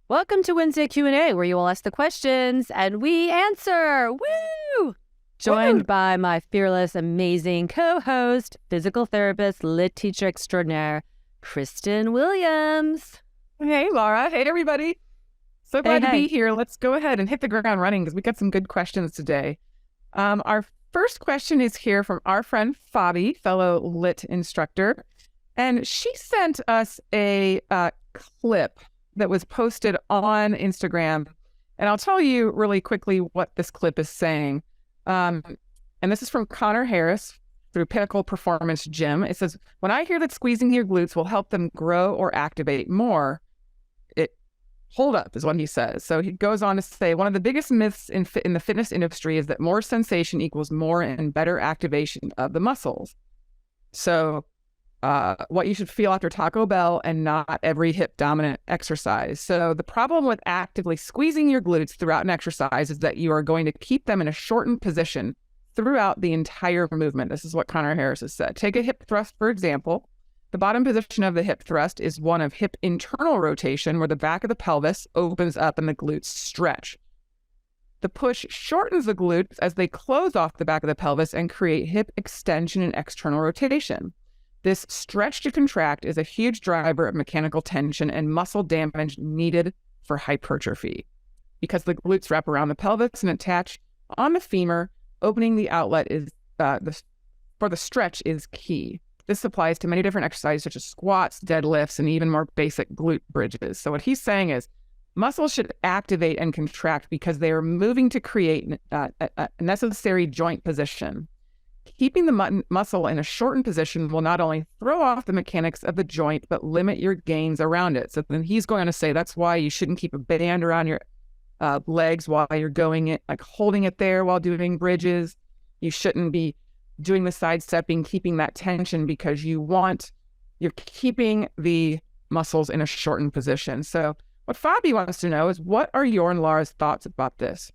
Welcome to Wednesday Q&A, where you will ask the questions and we answer. Woo! Joined by my fearless, amazing co-host, physical therapist, lit teacher extraordinaire, Kristen Williams. Hey, Laura. Hey, everybody. So glad to be here. Let's go ahead and hit the ground running because we got some good questions today. Our first question is here from our friend Fabi, fellow lit instructor. And she sent us a clip that was posted on Instagram. And I'll tell you really quickly what this clip is saying. And this is from Connor Harris through Pinnacle Performance Gym. It says, when I hear that squeezing your glutes will help them grow or activate more, hold up is what he says. So he goes on to say, one of the biggest myths in the fitness industry is that more sensation equals more and better activation of the muscles. So what you should feel after Taco Bell and not every hip dominant exercise. So the problem with actively squeezing your glutes throughout an exercise is that you are going to keep them in a shortened position throughout the entire movement. This is what Connor Harris has said. Take a hip thrust, for example. The bottom position of the hip thrust is one of hip internal rotation, where the back of the pelvis opens up and the glutes stretch. The push shortens the glutes as they close off the back of the pelvis and create hip extension and external rotation. This stretch to contract is a huge driver of mechanical tension and muscle damage needed for hypertrophy. Because the glutes wrap around the pelvis and attach on the femur, opening the outlet for the stretch is key. This applies to many different exercises such as squats, deadlifts, and even more basic glute bridges. So what he's saying is muscles should activate and contract because they are moving to create a necessary joint position. Keeping the muscle in a shortened position will not only throw off the mechanics of the joint, but limit your gains around it. So then he's going to say that's why you shouldn't keep a band around your legs while you're going it, like holding it there while doing bridges. You shouldn't be doing the sidestepping, keeping that tension because you're keeping the muscles in a shortened position. So what Fabi wants to know is, what are your and Laura's thoughts about this?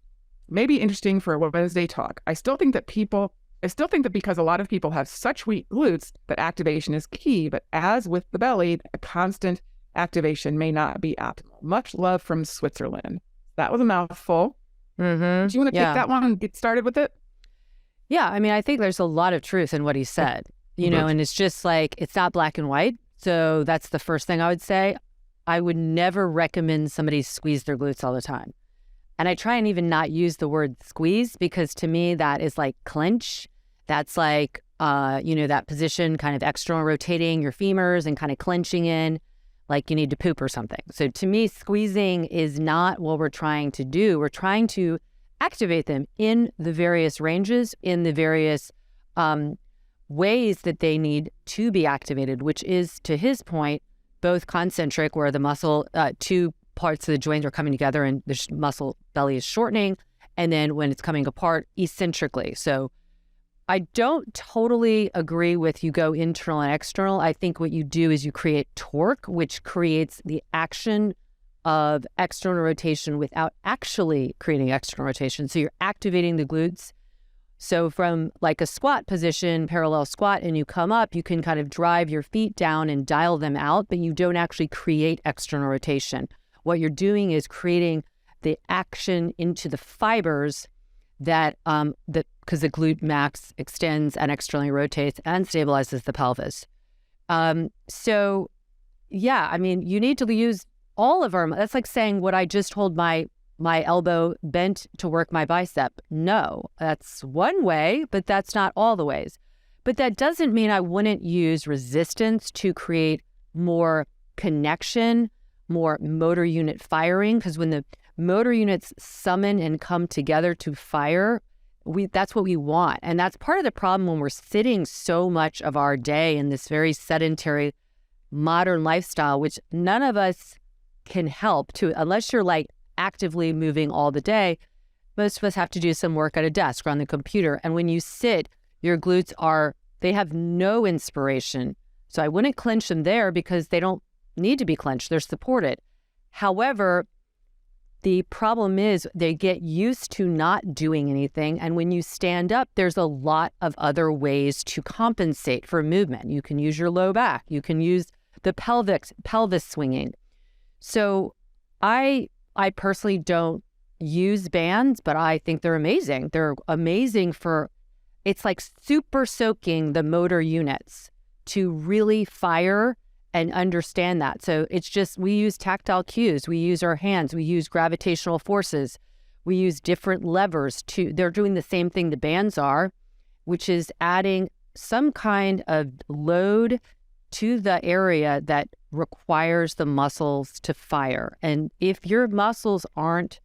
Maybe interesting for a Wednesday talk. I still think that because a lot of people have such weak glutes that activation is key, but as with the belly, a constant activation may not be optimal. Much love from Switzerland. That was a mouthful. Mm-hmm. Do you want to take that one and get started with it? Yeah, I mean, I think there's a lot of truth in what he said, and it's just like, it's not black and white. So that's the first thing I would say. I would never recommend somebody squeeze their glutes all the time. And I try and even not use the word squeeze, because to me that is like clench. That's like, that position, kind of external rotating your femurs and kind of clenching in like you need to poop or something. So to me, squeezing is not what we're trying to do. We're trying to activate them in the various ranges, in the various ways that they need to be activated, which is, to his point, both concentric, where the muscle, two parts of the joint are coming together and the muscle belly is shortening, and then when it's coming apart, eccentrically. So I don't totally agree with you go internal and external. I think what you do is you create torque, which creates the action of external rotation without actually creating external rotation. So you're activating the glutes. So from like a squat position, parallel squat, and you come up, you can kind of drive your feet down and dial them out, but you don't actually create external rotation. What you're doing is creating the action into the fibers that because the glute max extends and externally rotates and stabilizes the pelvis. So yeah, I mean, you need to use all of our, that's like saying, would I just hold my elbow bent to work my bicep? No, that's one way, but that's not all the ways. But that doesn't mean I wouldn't use resistance to create more connection, more motor unit firing, because when the motor units summon and come together to fire, that's what we want. And that's part of the problem when we're sitting so much of our day in this very sedentary modern lifestyle, which none of us can help to, unless you're like actively moving all the day. Most of us have to do some work at a desk or on the computer. And when you sit, your glutes they have no inspiration. So I wouldn't clench them there because they don't need to be clenched. They're supported. However, the problem is they get used to not doing anything. And when you stand up, there's a lot of other ways to compensate for movement. You can use your low back. You can use the pelvis swinging. So I personally don't use bands, but I think they're amazing. They're amazing for, it's like super soaking the motor units to really fire and understand that. So it's just, we use tactile cues, we use our hands, we use gravitational forces, we use different levers they're doing the same thing the bands are, which is adding some kind of load to the area that requires the muscles to fire. And if your muscles aren't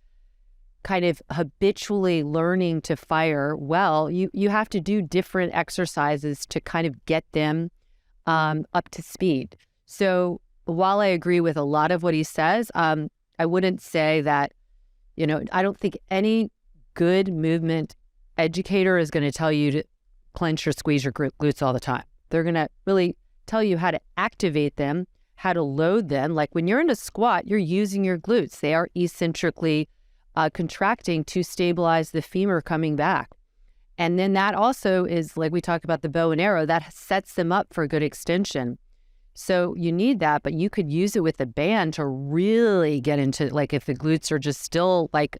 kind of habitually learning to fire well, you have to do different exercises to kind of get them up to speed. So while I agree with a lot of what he says, I wouldn't say that, I don't think any good movement educator is going to tell you to clench or squeeze your glutes all the time. They're going to really tell you how to activate them, how to load them. Like when you're in a squat, you're using your glutes. They are eccentrically contracting to stabilize the femur coming back. And then that also is, like we talked about the bow and arrow, that sets them up for a good extension. So you need that, but you could use it with a band to really get into, like if the glutes are just still like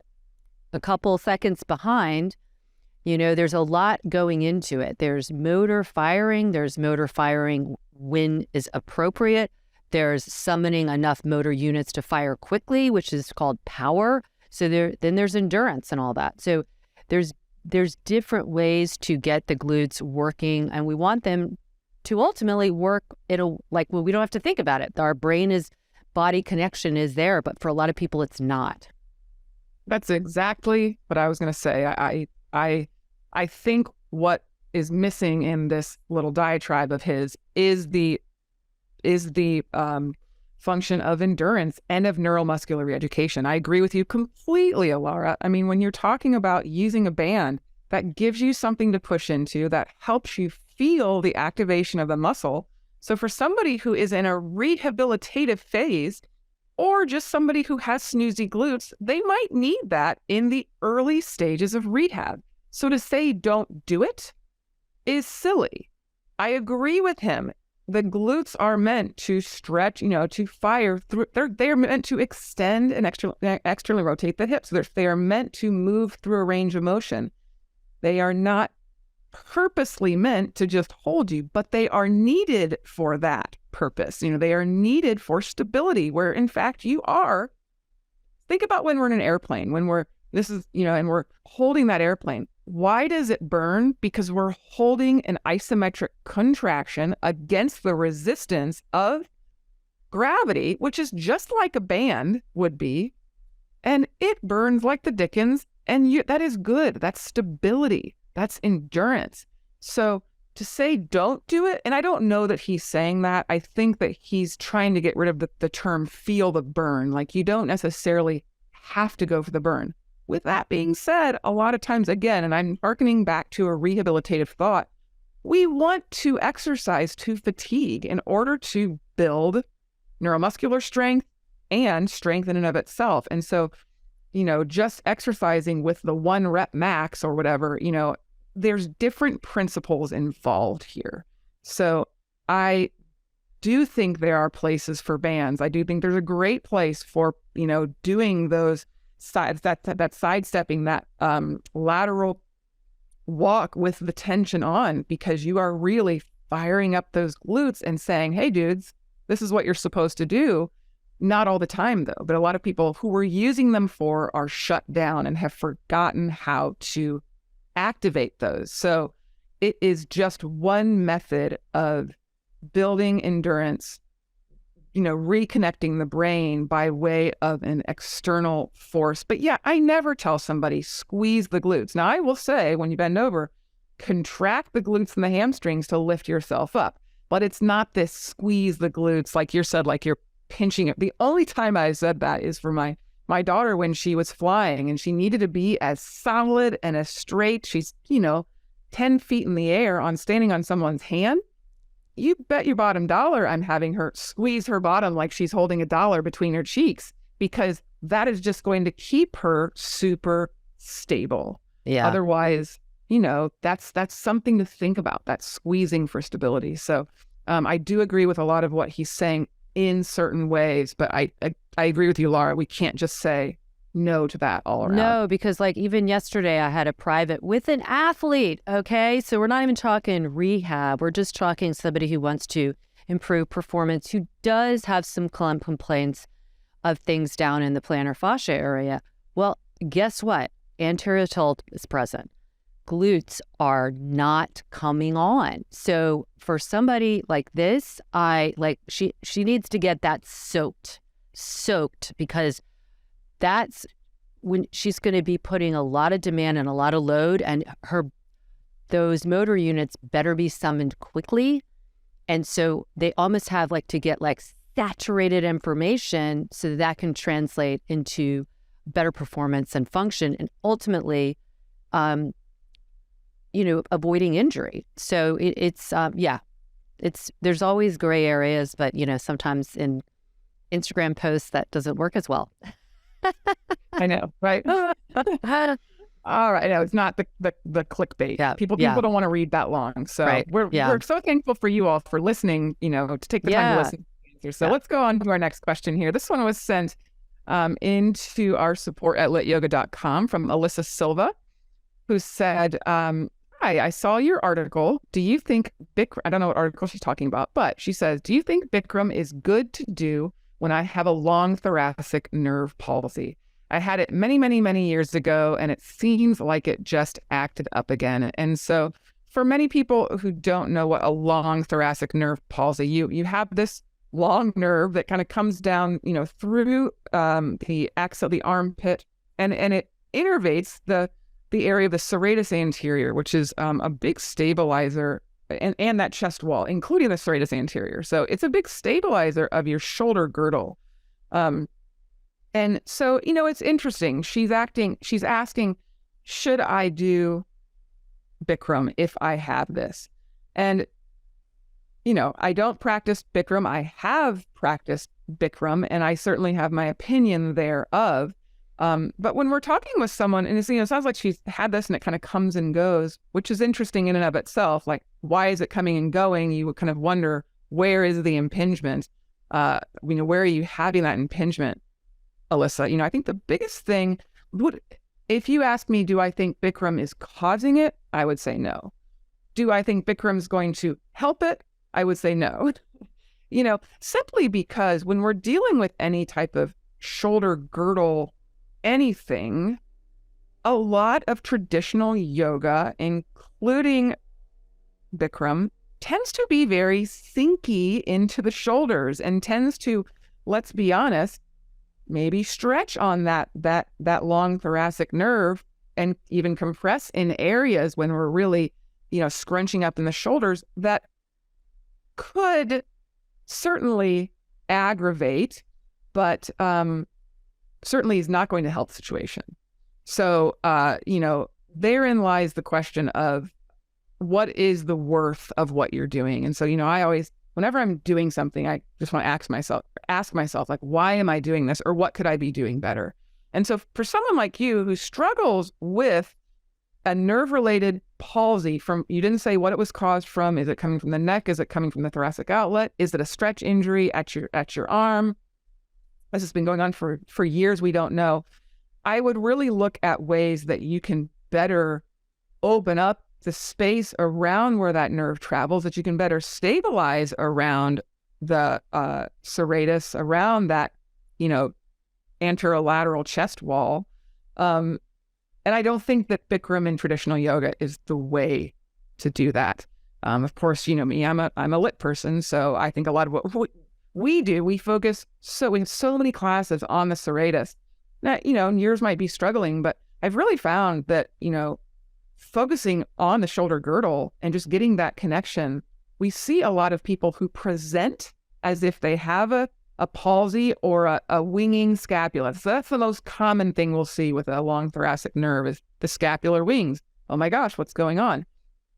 a couple seconds behind, there's a lot going into it. There's motor firing when is appropriate. There's summoning enough motor units to fire quickly, which is called power. So then there's endurance and all that. So there's different ways to get the glutes working, and we want them to ultimately work we don't have to think about it. Our body connection is there, but for a lot of people, it's not. That's exactly what I was going to say. I think what is missing in this little diatribe of his is the function of endurance and of neuromuscular reeducation. I agree with you completely, Alara. I mean, when you're talking about using a band that gives you something to push into, that helps you feel the activation of the muscle. So for somebody who is in a rehabilitative phase, or just somebody who has snoozy glutes, they might need that in the early stages of rehab. So to say don't do it is silly. I agree with him. The glutes are meant to stretch, to fire through. They're meant to extend and externally rotate the hips. They are meant to move through a range of motion. They are not purposely meant to just hold you, but they are needed for that purpose. They are needed for stability, where in fact you are. Think about when we're in an airplane, and we're holding that airplane. Why does it burn? Because we're holding an isometric contraction against the resistance of gravity, which is just like a band would be, and it burns like the dickens, and that is good. That's stability. That's endurance. So to say don't do it, and I don't know that he's saying that. I think that he's trying to get rid of the term feel the burn. Like you don't necessarily have to go for the burn. With that being said, a lot of times, again, and I'm hearkening back to a rehabilitative thought, we want to exercise to fatigue in order to build neuromuscular strength and strength in and of itself. And so, just exercising with the 1 rep max or whatever, there's different principles involved here. So I do think there are places for bands. I do think there's a great place for, doing those sides, that sidestepping, that lateral walk with the tension on, because you are really firing up those glutes and saying, hey dudes, this is what you're supposed to do. Not all the time though, but a lot of people who we're using them for are shut down and have forgotten how to activate those. So it is just one method of building endurance, reconnecting the brain by way of an external force. But yeah, I never tell somebody squeeze the glutes. Now I will say, when you bend over, contract the glutes and the hamstrings to lift yourself up. But it's not this squeeze the glutes, like you said, like you're pinching it. The only time I said that is for my daughter when she was flying and she needed to be as solid and as straight. She's, 10 feet in the air standing on someone's hand. You bet your bottom dollar I'm having her squeeze her bottom like she's holding a dollar between her cheeks, because that is just going to keep her super stable. Yeah. Otherwise, that's something to think about, that squeezing for stability. So I do agree with a lot of what he's saying. in certain ways. But I agree with you, Laura. We can't just say no to that all around. No, because like even yesterday I had a private with an athlete. Okay. So we're not even talking rehab. We're just talking somebody who wants to improve performance, who does have some complaints of things down in the plantar fascia area. Well, guess what? Anterior tilt is present. Glutes are not coming on. So for somebody like this, she needs to get that soaked because that's when she's going to be putting a lot of demand and a lot of load, and those motor units better be summoned quickly. And so they almost have to get saturated information so that can translate into better performance and function, and ultimately, avoiding injury. So there's always gray areas, but sometimes in Instagram posts that doesn't work as well. I know, right? All right, no, it's not the clickbait. Yeah, people don't want to read that long. So right. we're so thankful for you all for listening. To take the time to listen. So let's go on to our next question here. This one was sent into our support at lityoga.com from Alyssa Silva, who said, "Hi, I saw your article. Do you think Bikram?" I don't know what article she's talking about, but she says, "Do you think Bikram is good to do when I have a long thoracic nerve palsy? I had it many, many, many years ago, and it seems like it just acted up again." And so for many people who don't know what a long thoracic nerve palsy, you have this long nerve that kind of comes down, through the axil, the armpit, and it innervates the area of the serratus anterior, which is a big stabilizer, and that chest wall, including the serratus anterior. So it's a big stabilizer of your shoulder girdle. And so, it's interesting. She's asking, should I do Bikram if I have this? And, I don't practice Bikram. I have practiced Bikram, and I certainly have my opinion thereof. But when we're talking with someone, and it sounds like she's had this and it kind of comes and goes, which is interesting in and of itself. Like, why is it coming and going? You would kind of wonder, where is the impingement? Where are you having that impingement, Alyssa? I think the biggest thing if you ask me, do I think Bikram is causing it? I would say no. Do I think Bikram is going to help it? I would say no. Simply because when we're dealing with any type of shoulder girdle anything, a lot of traditional yoga, including Bikram, tends to be very sinky into the shoulders and tends to, let's be honest, maybe stretch on that long thoracic nerve and even compress in areas when we're really, scrunching up in the shoulders that could certainly aggravate, but certainly is not going to help the situation. So, therein lies the question of what is the worth of what you're doing. And so, I always, whenever I'm doing something, I just want to ask myself, like, why am I doing this? Or what could I be doing better? And so for someone like you who struggles with a nerve-related palsy you didn't say what it was caused from. Is it coming from the neck? Is it coming from the thoracic outlet? Is it a stretch injury at your arm? This has been going on for years. We don't know. I would really look at ways that you can better open up the space around where that nerve travels, that you can better stabilize around the serratus, around that, anterolateral chest wall. And I don't think that Bikram in traditional yoga is the way to do that. Of course, me, I'm a lit person, so I think a lot of what we do, we focus we have so many classes on the serratus. Now, yours might be struggling, but I've really found that, focusing on the shoulder girdle and just getting that connection, we see a lot of people who present as if they have a palsy or a winging scapula. So that's the most common thing we'll see with a long thoracic nerve is the scapular wings. Oh my gosh, what's going on?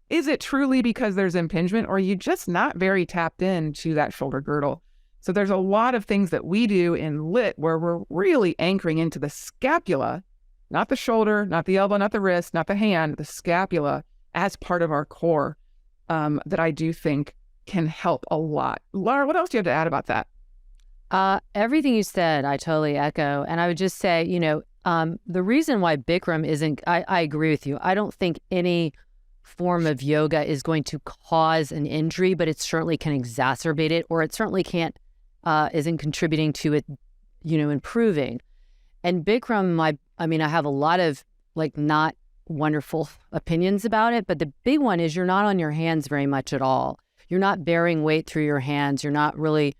Is it truly because there's impingement, or are you just not very tapped into that shoulder girdle? So there's a lot of things that we do in lit where we're really anchoring into the scapula, not the shoulder, not the elbow, not the wrist, not the hand, the scapula as part of our core, that I do think can help a lot. Laura, what else do you have to add about that? Everything you said, I totally echo. And I would just say, the reason why Bikram isn't, I agree with you. I don't think any form of yoga is going to cause an injury, but it certainly can exacerbate it, or it certainly isn't contributing to it, improving. And Bikram, I have a lot of not wonderful opinions about it, but the big one is you're not on your hands very much at all. You're not bearing weight through your hands. You're not really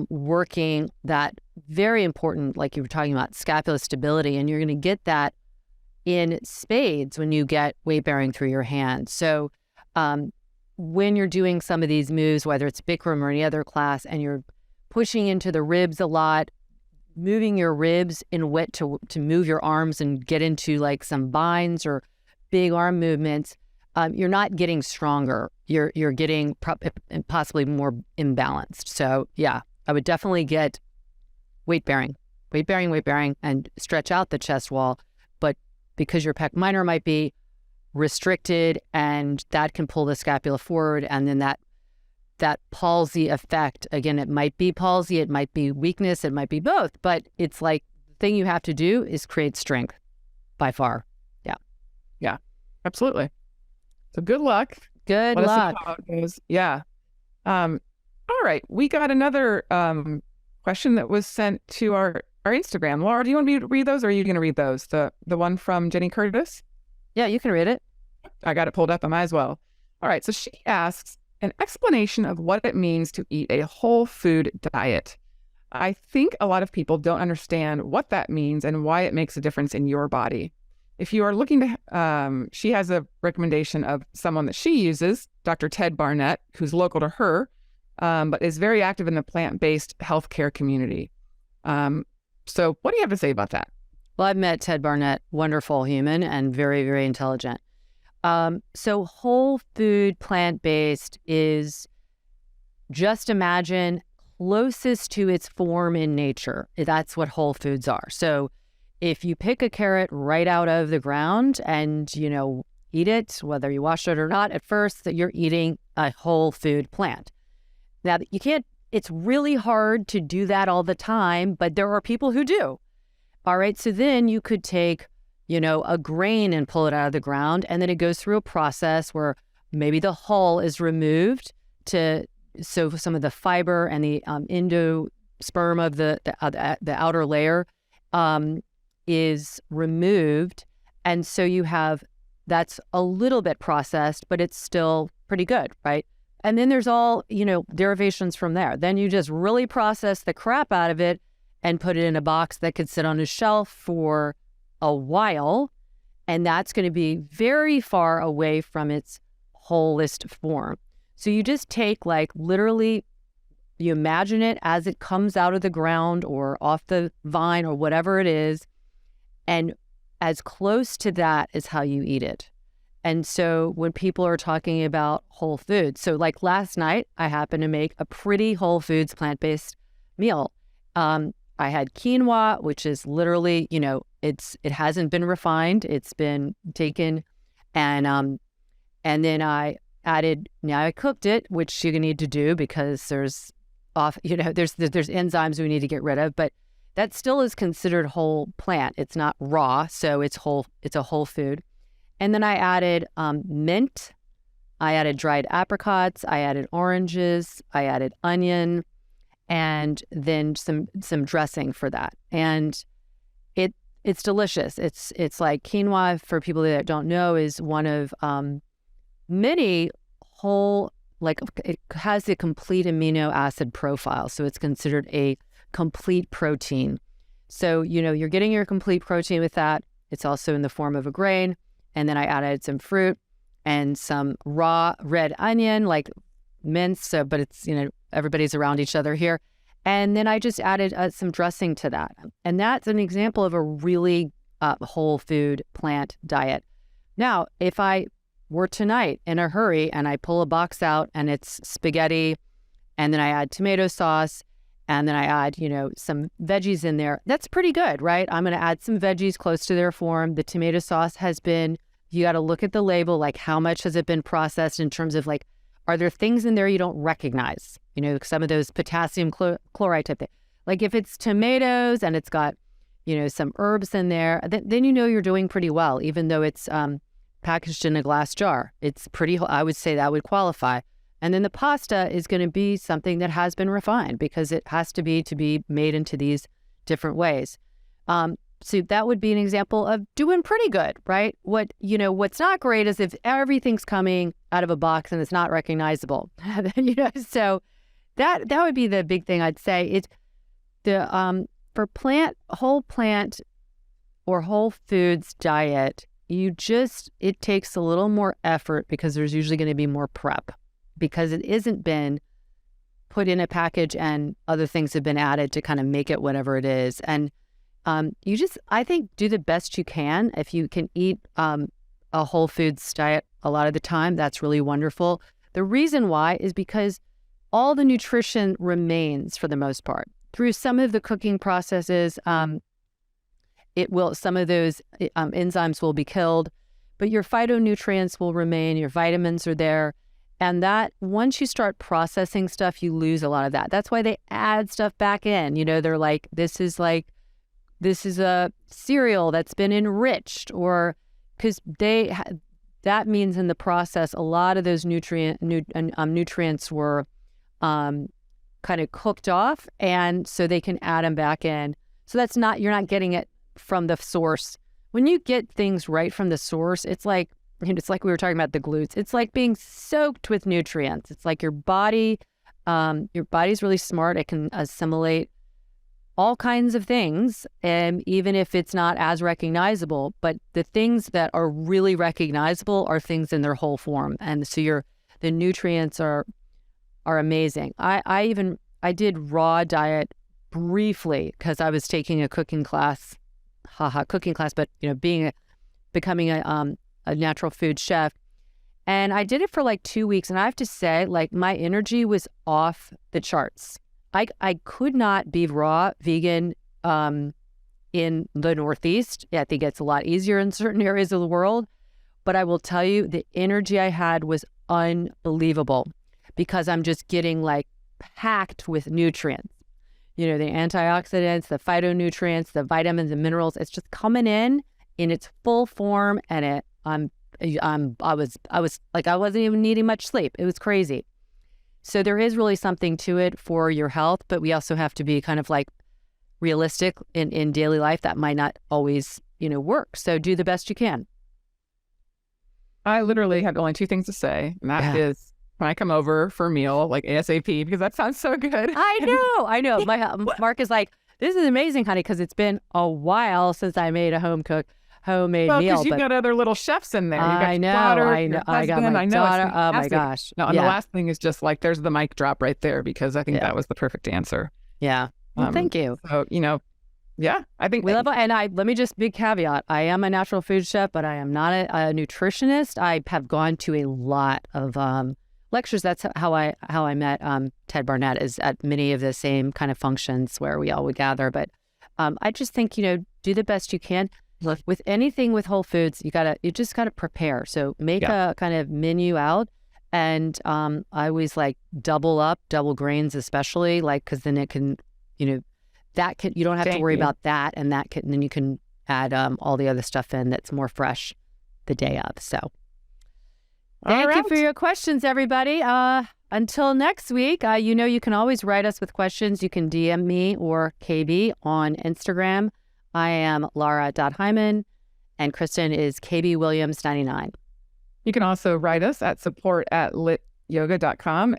working that very important, like you were talking about, scapular stability, and you're going to get that in spades when you get weight bearing through your hands. So when you're doing some of these moves, whether it's Bikram or any other class, and you're pushing into the ribs a lot, moving your ribs in wet to move your arms and get into like some binds or big arm movements, you're not getting stronger. You're getting possibly more imbalanced. So yeah, I would definitely get weight bearing, and stretch out the chest wall. But because your pec minor might be restricted, and that can pull the scapula forward, and then that palsy effect, again, it might be palsy, it might be weakness, it might be both, but it's like the thing you have to do is create strength by far. Yeah, absolutely. So good luck. Good Let us luck. know how it goes. Yeah. All right. We got another question that was sent to our Instagram. Laura, do you want me to read those, or are you going to read those? The one from Jenny Curtis? Yeah, you can read it. I got it pulled up. I might as well. All right. So she asks an explanation of what it means to eat a whole food diet. I think a lot of people don't understand what that means and why it makes a difference in your body. If you are looking to, she has a recommendation of someone that she uses, Dr. Ted Barnett, who's local to her, but is very active in the plant-based healthcare community. So what do you have to say about that? Well, I've met Ted Barnett, wonderful human and very, very intelligent. So whole food plant-based is, just imagine, closest to its form in nature. That's what whole foods are. So if you pick a carrot right out of the ground and, eat it, whether you wash it or not at first, that you're eating a whole food plant. Now, it's really hard to do that all the time, but there are people who do. All right. So then you could take, a grain and pull it out of the ground, and then it goes through a process where maybe the hull is removed so some of the fiber and the endosperm of the outer layer is removed. And so that's a little bit processed, but it's still pretty good, right? And then there's all, derivations from there. Then you just really process the crap out of it and put it in a box that could sit on a shelf for a while. And that's going to be very far away from its wholest form. So you just take literally, you imagine it as it comes out of the ground or off the vine or whatever it is. And as close to that is how you eat it. And so when people are talking about whole foods, so like last night, I happened to make a pretty whole foods plant-based meal. I had quinoa, which is literally, it hasn't been refined. It's been taken, and then I added. Now I cooked it, which you need to do because there's enzymes we need to get rid of, but that still is considered whole plant. It's not raw, so it's whole. It's a whole food. And then I added mint. I added dried apricots. I added oranges. I added onion, and then some dressing for that. And it's delicious. It's like quinoa, for people that don't know, is one of many whole, it has a complete amino acid profile. So it's considered a complete protein. So, you're getting your complete protein with that. It's also in the form of a grain. And then I added some fruit and some raw red onion, like minced. But it's, everybody's around each other here. And then I just added some dressing to that. And that's an example of a really whole food plant diet. Now, if I were tonight in a hurry and I pull a box out and it's spaghetti, and then I add tomato sauce, and then I add, some veggies in there, that's pretty good, right? I'm going to add some veggies close to their form. The tomato sauce you got to look at the label, like how much has it been processed in terms of are there things in there you don't recognize? Some of those potassium chloride type thing. Like if it's tomatoes and it's got, some herbs in there, then you're doing pretty well, even though it's packaged in a glass jar. It's pretty, I would say that would qualify. And then the pasta is going to be something that has been refined because it has to be made into these different ways. So that would be an example of doing pretty good, right? What's not great is if everything's coming out of a box and it's not recognizable. So that would be the big thing I'd say. It's the for whole plant or whole foods diet, it takes a little more effort because there's usually going to be more prep because it isn't been put in a package and other things have been added to kind of make it whatever it is. And I think, do the best you can. If you can eat a whole foods diet a lot of the time, that's really wonderful. The reason why is because all the nutrition remains for the most part. Through some of the cooking processes, some of those enzymes will be killed, but your phytonutrients will remain, your vitamins are there. And that once you start processing stuff, you lose a lot of that. That's why they add stuff back in. They're like, this is a cereal that's been enriched, or because that means in the process, a lot of those nutrients were kind of cooked off, and so they can add them back in. So you're not getting it from the source. When you get things right from the source, it's like we were talking about the glutes. It's like being soaked with nutrients. It's like your body's really smart. It can assimilate all kinds of things, and even if it's not as recognizable, but the things that are really recognizable are things in their whole form. And so the nutrients are amazing. I did raw diet briefly because I was taking a cooking class, but becoming a natural food chef. And I did it for like 2 weeks. And I have to say, like, my energy was off the charts. I could not be raw vegan in the Northeast. I think it's a lot easier in certain areas of the world. But I will tell you, the energy I had was unbelievable because I'm just getting like packed with nutrients. The antioxidants, the phytonutrients, the vitamins and minerals. It's just coming in its full form, and I was like, I wasn't even needing much sleep. It was crazy. So there is really something to it for your health, but we also have to be kind of like realistic in daily life. That might not always, work. So do the best you can. I literally had only two things to say, and that is when I come over for a meal, like ASAP, because that sounds so good. I know. Mark is like, this is amazing, honey, because it's been a while since I made a homemade meal. Because you've got other little chefs in there. You've got I know. I got my daughter. Oh my gosh. No, and the last thing is just like, there's the mic drop right there, because I think that was the perfect answer. Yeah. Well, thank you. So, I think we love it. And let me just big caveat. I am a natural food chef, but I am not a nutritionist. I have gone to a lot of lectures. That's how I met Ted Barnett, is at many of the same kind of functions where we all would gather. But I just think, do the best you can. With anything with whole foods, you just gotta prepare. So make a kind of menu out, and I always like double grains, especially, like, because then it can, you don't have to worry about that, and then you can add all the other stuff in that's more fresh the day of. So thank you for your questions, everybody. Until next week, you can always write us with questions. You can DM me or KB on Instagram. I am Laura.Hyman, and Kristen is KBWilliams99. You can also write us at support@lityoga.com,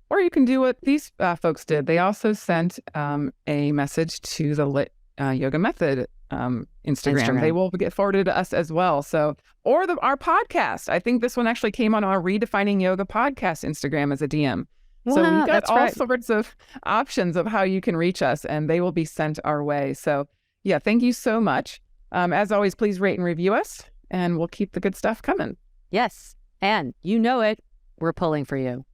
or you can do what these folks did. They also sent a message to the Lit Yoga Method Instagram. They will get forwarded to us as well. So, or our podcast. I think this one actually came on our Redefining Yoga podcast Instagram as a DM. So we've got all sorts of options of how you can reach us, and they will be sent our way. So thank you so much. As always, please rate and review us, and we'll keep the good stuff coming. Yes. And we're pulling for you.